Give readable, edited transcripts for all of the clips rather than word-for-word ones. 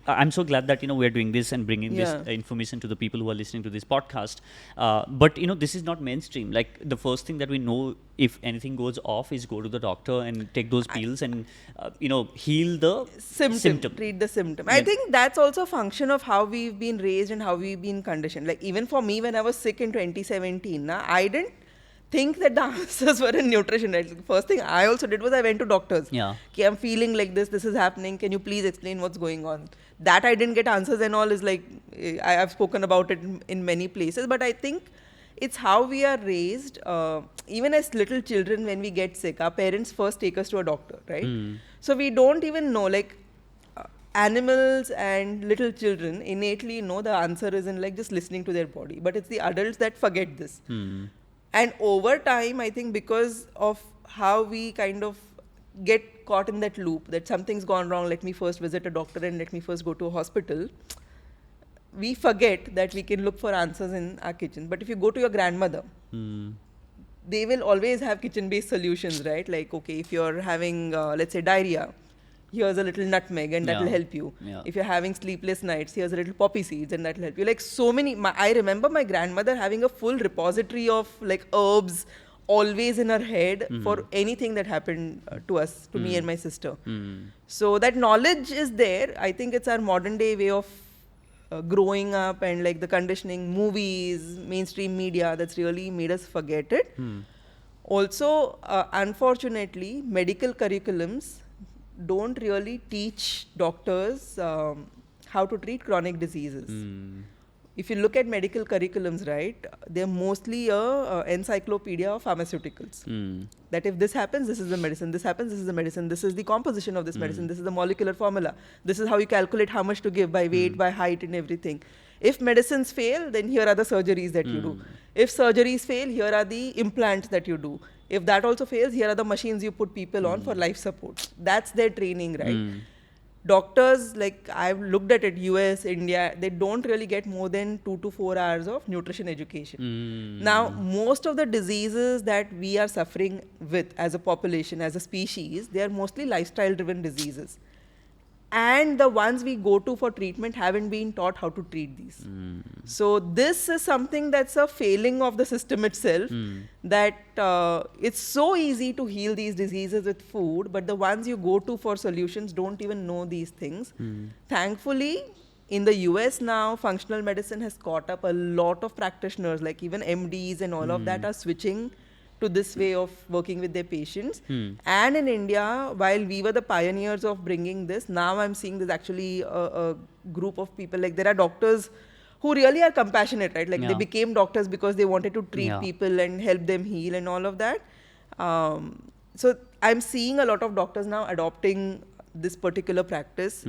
I'm so glad that we're doing this and bringing this information to the people who are listening to this podcast. But this is not mainstream. Like the first thing that we know, if anything goes off, is go to the doctor and take those pills and heal the symptom. Treat the symptom. I think that's also a function of how we've been raised and how we've been conditioned. Like even for me, when I was sick in 2017, I didn't think that the answers were in nutrition. Right? The first thing I also did was I went to doctors. Okay, I'm feeling like this is happening. Can you please explain what's going on? That I didn't get answers and all is like, I've spoken about it in many places. But I think it's how we are raised. Even as little children, when we get sick, our parents first take us to a doctor, right? So we don't even know, like animals and little children innately know the answer isn't like just listening to their body. But it's the adults that forget this. And over time, I think because of how we kind of get caught in that loop, that something's gone wrong, let me first visit a doctor and let me first go to a hospital, we forget that we can look for answers in our kitchen. But if you go to your grandmother, they will always have kitchen-based solutions, right? Like, okay, if you're having, let's say, diarrhea, here's a little nutmeg and that will help you. If you're having sleepless nights, here's a little poppy seeds and that will help you. Like so many, I remember my grandmother having a full repository of like herbs always in her head for anything that happened to us, to me and my sister. So that knowledge is there. I think it's our modern day way of growing up and like the conditioning, movies, mainstream media that's really made us forget it. Also, unfortunately, medical curriculums don't really teach doctors how to treat chronic diseases. If you look at medical curriculums, right, they're mostly a encyclopedia of pharmaceuticals. That if this happens, this is the medicine. This happens, this is the medicine. This is the composition of this medicine. This is the molecular formula. This is how you calculate how much to give by weight, by height and everything. If medicines fail, then here are the surgeries that you do. If surgeries fail, here are the implants that you do. If that also fails, here are the machines you put people on for life support. That's their training, right? Doctors, like I've looked at it, US, India, they don't really get more than 2 to 4 hours of nutrition education. Now, most of the diseases that we are suffering with as a population, as a species, they are mostly lifestyle-driven diseases. And the ones we go to for treatment haven't been taught how to treat these. So this is something that's a failing of the system itself, that it's so easy to heal these diseases with food, but the ones you go to for solutions don't even know these things. Thankfully, in the US now, functional medicine has caught up. A lot of practitioners, like even MDs and all of that, are switching to this way of working with their patients. And in India, while we were the pioneers of bringing this, now I'm seeing there's actually a group of people, like there are doctors who really are compassionate, right? Like they became doctors because they wanted to treat people and help them heal and all of that. So I'm seeing a lot of doctors now adopting this particular practice.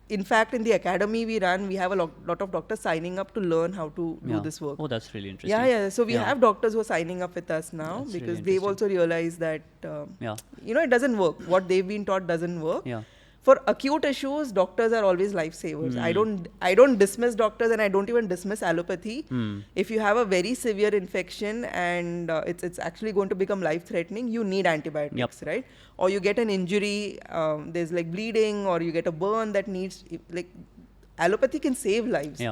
In fact, in the academy we run, we have a lot of doctors signing up to learn how to do this work. Oh, that's really interesting. So we have doctors who are signing up with us now, that's because really they've also realized that, it doesn't work. What they've been taught doesn't work. For acute issues, doctors are always lifesavers. I don't dismiss doctors, and I don't even dismiss allopathy. If you have a very severe infection and it's actually going to become life-threatening, you need antibiotics, right? Or you get an injury, there's like bleeding, or you get a burn that needs, like allopathy can save lives,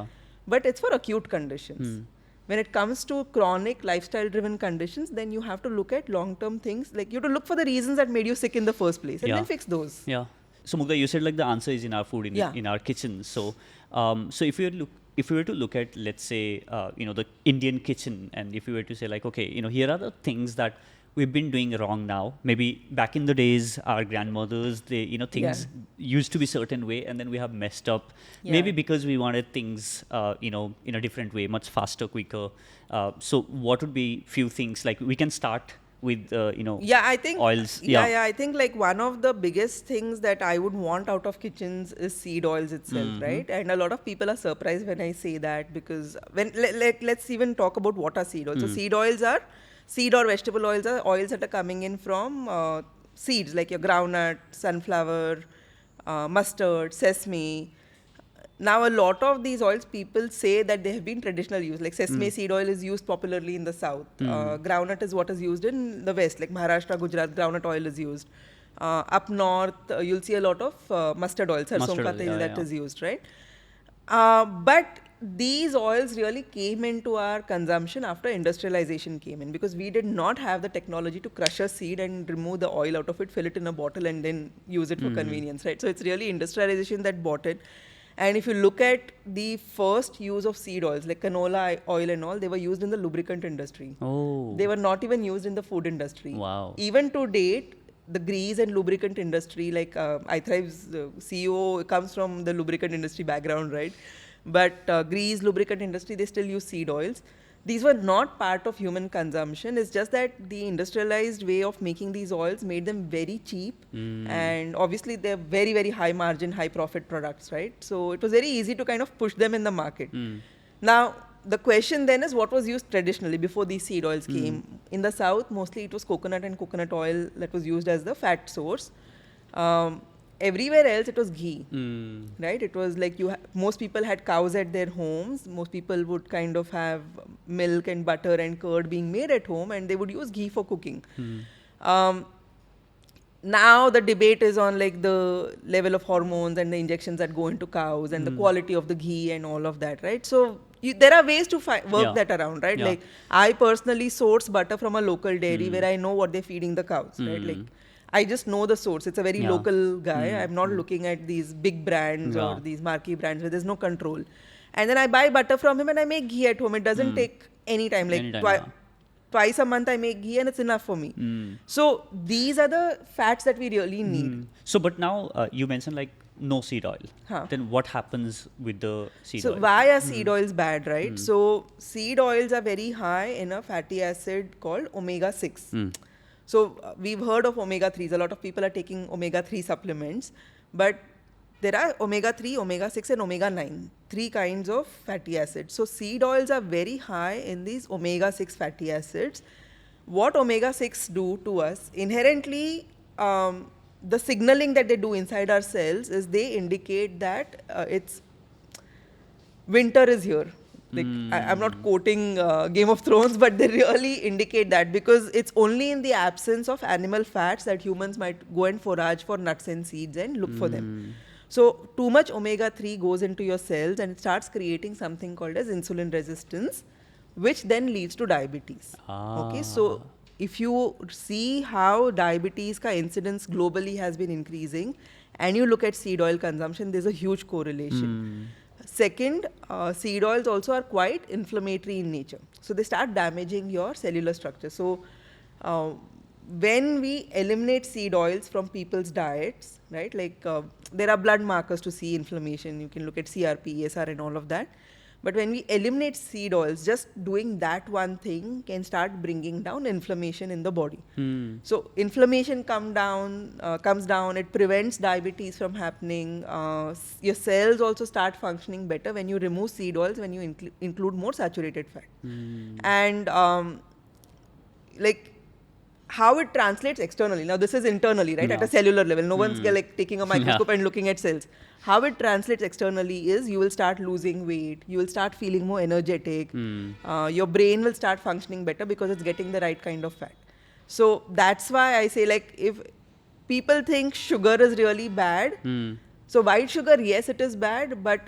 but it's for acute conditions. When it comes to chronic lifestyle-driven conditions, then you have to look at long-term things. Like you have to look for the reasons that made you sick in the first place, and then fix those. So Mugdha, you said like the answer is in our food, in our kitchen. So, so if you were to look at, let's say, the Indian kitchen, and if you were to say like, okay, here are the things that we've been doing wrong now. Maybe back in the days, our grandmothers, they, things used to be certain way, and then we have messed up. Maybe because we wanted things, in a different way, much faster, quicker. So what would be few things like we can start with I think oils. I think like one of the biggest things that I would want out of kitchens is seed oils itself, right? And a lot of people are surprised when I say that, because when let's even talk about what are seed oils. So seed oils are seed or vegetable oils are oils that are coming in from seeds, like your groundnut, sunflower, mustard, sesame. Now, a lot of these oils, people say that they have been traditional use. Like sesame seed oil is used popularly in the south. Groundnut is what is used in the west, like Maharashtra, Gujarat, groundnut oil is used. Up north, you'll see a lot of mustard oil, sarson Mustard ka oil, tel yeah, that yeah. is used, right? But these oils really came into our consumption after industrialization came in, because we did not have the technology to crush a seed and remove the oil out of it, fill it in a bottle, and then use it for convenience, right? So it's really industrialization that bought it. And if you look at the first use of seed oils, like canola oil and all, they were used in the lubricant industry. Oh. They were not even used in the food industry. Wow. Even to date, the grease and lubricant industry, like iThrive's CEO comes from the lubricant industry background, right? But grease, lubricant industry, they still use seed oils. These were not part of human consumption. It's just that the industrialized way of making these oils made them very cheap. And obviously they're very, very high margin, high profit products, right? So it was very easy to kind of push them in the market. Now, the question then is, what was used traditionally before these seed oils came? In the south, mostly it was coconut and coconut oil that was used as the fat source. Everywhere else, it was ghee, right? It was like most people had cows at their homes. Most people would kind of have milk and butter and curd being made at home, and they would use ghee for cooking. Now the debate is on like the level of hormones and the injections that go into cows and the quality of the ghee and all of that, right? So there are ways to work that around, right? Like I personally source butter from a local dairy where I know what they're feeding the cows, right? Like I just know the source. It's a very local guy. I'm not looking at these big brands or these marquee brands where there's no control. And then I buy butter from him and I make ghee at home. It doesn't take any time. Like twice a month I make ghee and it's enough for me. So these are the fats that we really need. So, but now you mentioned like no seed oil. Huh. Then what happens with the seed oil? So why are seed oils bad, right? So seed oils are very high in a fatty acid called omega-6. So we've heard of omega-3s. A lot of people are taking omega-3 supplements, but there are omega-3, omega-6 and omega-9, 3 kinds of fatty acids. So seed oils are very high in these omega-6 fatty acids. What omega-6 do to us, inherently, the signaling that they do inside our cells is they indicate that it's winter is here. Like, I'm not quoting Game of Thrones, but they really indicate that, because it's only in the absence of animal fats that humans might go and forage for nuts and seeds and look for them. So too much omega-3 goes into your cells and it starts creating something called as insulin resistance, which then leads to diabetes. Okay, so if you see how diabetes ka incidence globally has been increasing and you look at seed oil consumption, there's a huge correlation. Second, seed oils also are quite inflammatory in nature. So they start damaging your cellular structure. So when we eliminate seed oils from people's diets, right, like there are blood markers to see inflammation. You can look at CRP, ESR and all of that. But when we eliminate seed oils, just doing that one thing can start bringing down inflammation in the body. So inflammation comes down, it prevents diabetes from happening. Your cells also start functioning better when you remove seed oils, when you include more saturated fat. And like how it translates externally. Now this is internally, right, at a cellular level. No one's like taking a microscope and looking at cells. How it translates externally is you will start losing weight, you will start feeling more energetic, your brain will start functioning better because it's getting the right kind of fat. So that's why I say, like, if people think sugar is really bad, so white sugar, yes, it is bad, but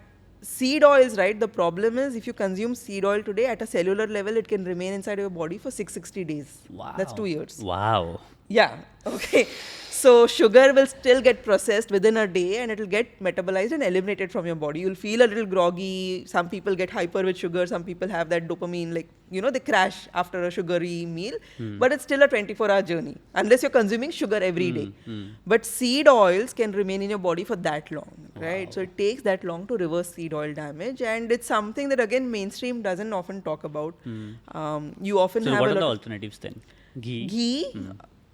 seed oils, right, the problem is if you consume seed oil today at a cellular level, it can remain inside your body for 660 days. Wow. That's 2 years. Wow. Yeah, okay. So sugar will still get processed within a day and it will get metabolized and eliminated from your body. You'll feel a little groggy. Some people get hyper with sugar. Some people have that dopamine, like, you know, they crash after a sugary meal. But it's still a 24-hour journey unless you're consuming sugar every day. But seed oils can remain in your body for that long, right? Wow. So it takes that long to reverse seed oil damage. And it's something that, again, mainstream doesn't often talk about. You often have what are the alternatives then? Ghee,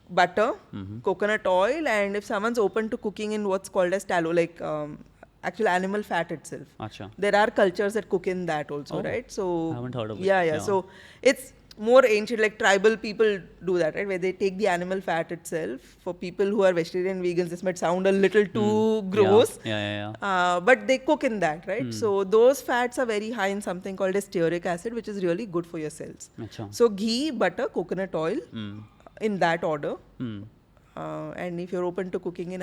butter, coconut oil, and if someone's open to cooking in what's called as tallow, like actual animal fat itself. Achha. There are cultures that cook in that also, right? So I haven't heard of it. Yeah. So it's more ancient, like tribal people do that, right? Where they take the animal fat itself. For people who are vegetarian, vegans, this might sound a little too gross. But they cook in that, right? So those fats are very high in something called as stearic acid, which is really good for your cells. Achha. So ghee, butter, coconut oil, in that order. and if you're open to cooking in